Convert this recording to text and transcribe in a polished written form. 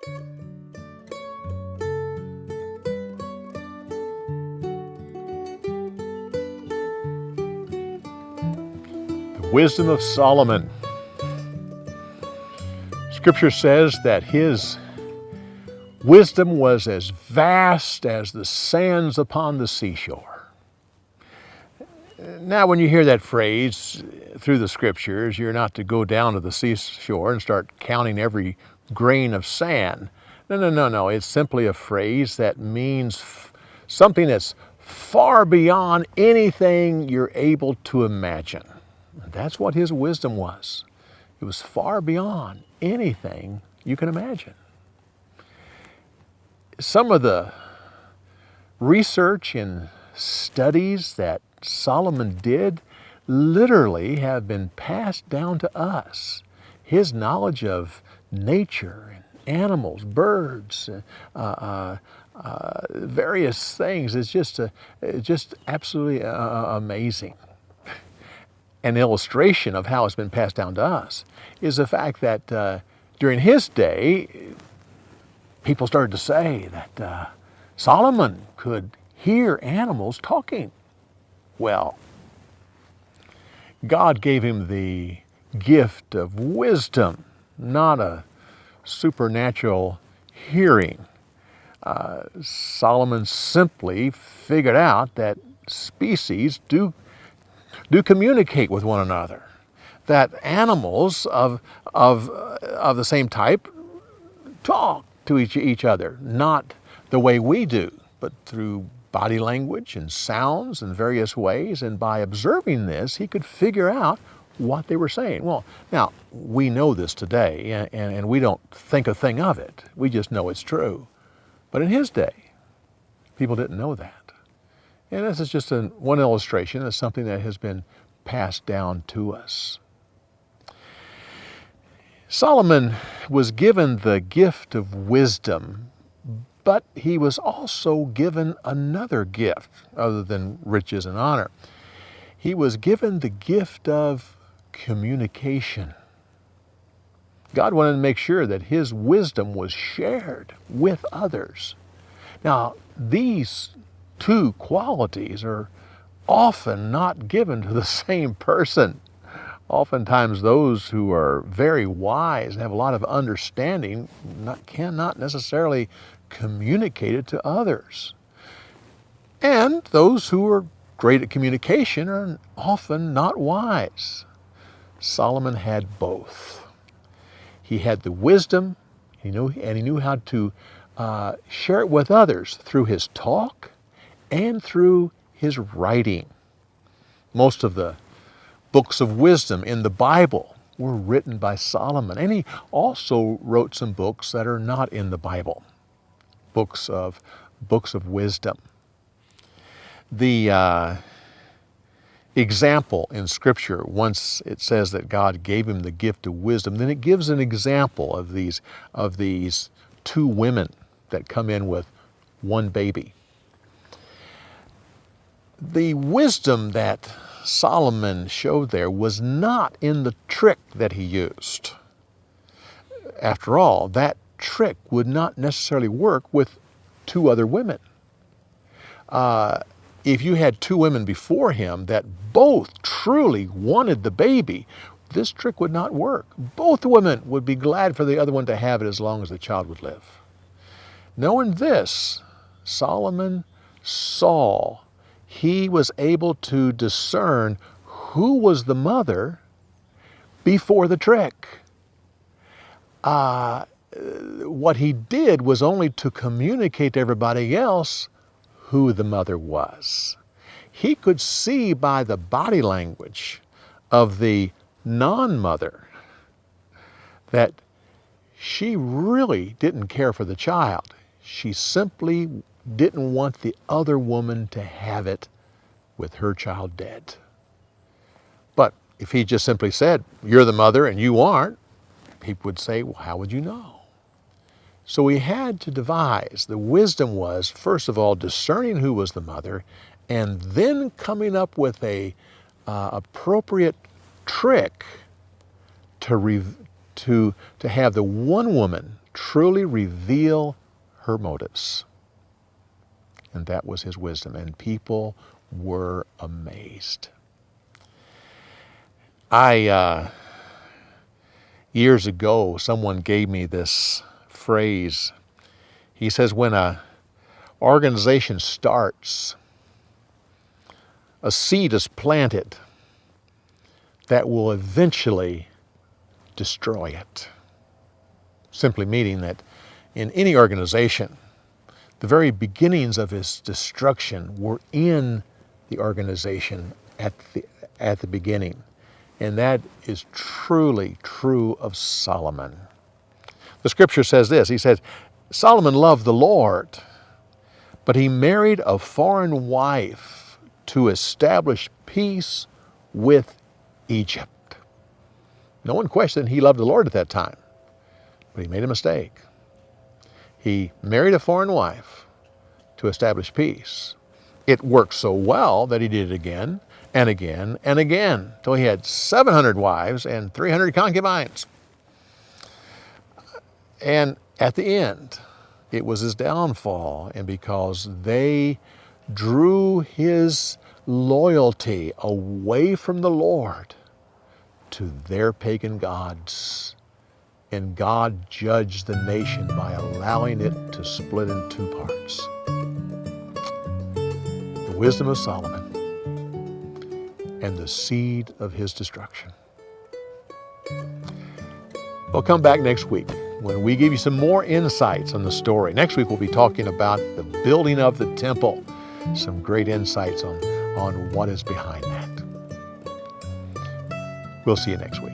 The wisdom of Solomon. Scripture says that his wisdom was as vast as the sands upon the seashore. Now, when you hear that phrase through the scriptures, you're not to go down to the seashore and start counting every grain of sand. No. It's simply a phrase that means something that's far beyond anything you're able to imagine. That's what his wisdom was. It was far beyond anything you can imagine. Some of the research and studies that Solomon did literally have been passed down to us. His knowledge of nature and animals, birds, various things is just absolutely amazing. An illustration of how it's been passed down to us is the fact that during his day, people started to say that Solomon could hear animals talking. Well, God gave him the gift of wisdom, not a supernatural hearing. Solomon simply figured out that species do communicate with one another, that animals of the same type talk to each other, not the way we do, but through body language and sounds in various ways. And by observing this, he could figure out what they were saying. Well, now, we know this today, and we don't think a thing of it. We just know it's true. But in his day, people didn't know that. And this is just one illustration of something that has been passed down to us. Solomon was given the gift of wisdom, but he was also given another gift other than riches and honor. He was given the gift of communication. God wanted to make sure that his wisdom was shared with others. Now, these two qualities are often not given to the same person. Oftentimes those who are very wise and have a lot of understanding cannot necessarily communicate it to others. And those who are great at communication are often not wise. Solomon had both. He had the wisdom, and he knew how to share it with others through his talk and through his writing. Most of the books of wisdom in the Bible were written by Solomon, and he also wrote some books that are not in the Bible, books of wisdom. The example in Scripture, once it says that God gave him the gift of wisdom, then it gives an example of these two women that come in with one baby. The wisdom that Solomon showed there was not in the trick that he used. After all, that trick would not necessarily work with two other women. If you had two women before him that both truly wanted the baby, this trick would not work. Both women would be glad for the other one to have it as long as the child would live. Knowing this, Solomon saw. He was able to discern who was the mother before the trick. What he did was only to communicate to everybody else who the mother was. He could see by the body language of the non-mother that she really didn't care for the child. She simply didn't want the other woman to have it with her child dead. But if he just simply said, "You're the mother and you aren't," people would say, "Well, how would you know?" So he had to devise. The wisdom was, first of all, discerning who was the mother, and then coming up with a appropriate trick to to have the one woman truly reveal her motives. And that was his wisdom. And people were amazed. Years ago, someone gave me this phrase. He says, when an organization starts, a seed is planted that will eventually destroy it. Simply meaning that in any organization, the very beginnings of its destruction were in the organization at the beginning. And that is truly true of Solomon. The scripture says this. He says, Solomon loved the Lord, but he married a foreign wife to establish peace with Egypt. No one questioned he loved the Lord at that time, but he made a mistake. He married a foreign wife to establish peace. It worked so well that he did it again and again and again, till he had 700 wives and 300 concubines. And at the end, it was his downfall, and because they drew his loyalty away from the Lord to their pagan gods. And God judged the nation by allowing it to split in two parts. The wisdom of Solomon and the seed of his destruction. We'll come back next week when we give you some more insights on the story. Next week we'll be talking about the building of the temple. Some great insights on what is behind that. We'll see you next week.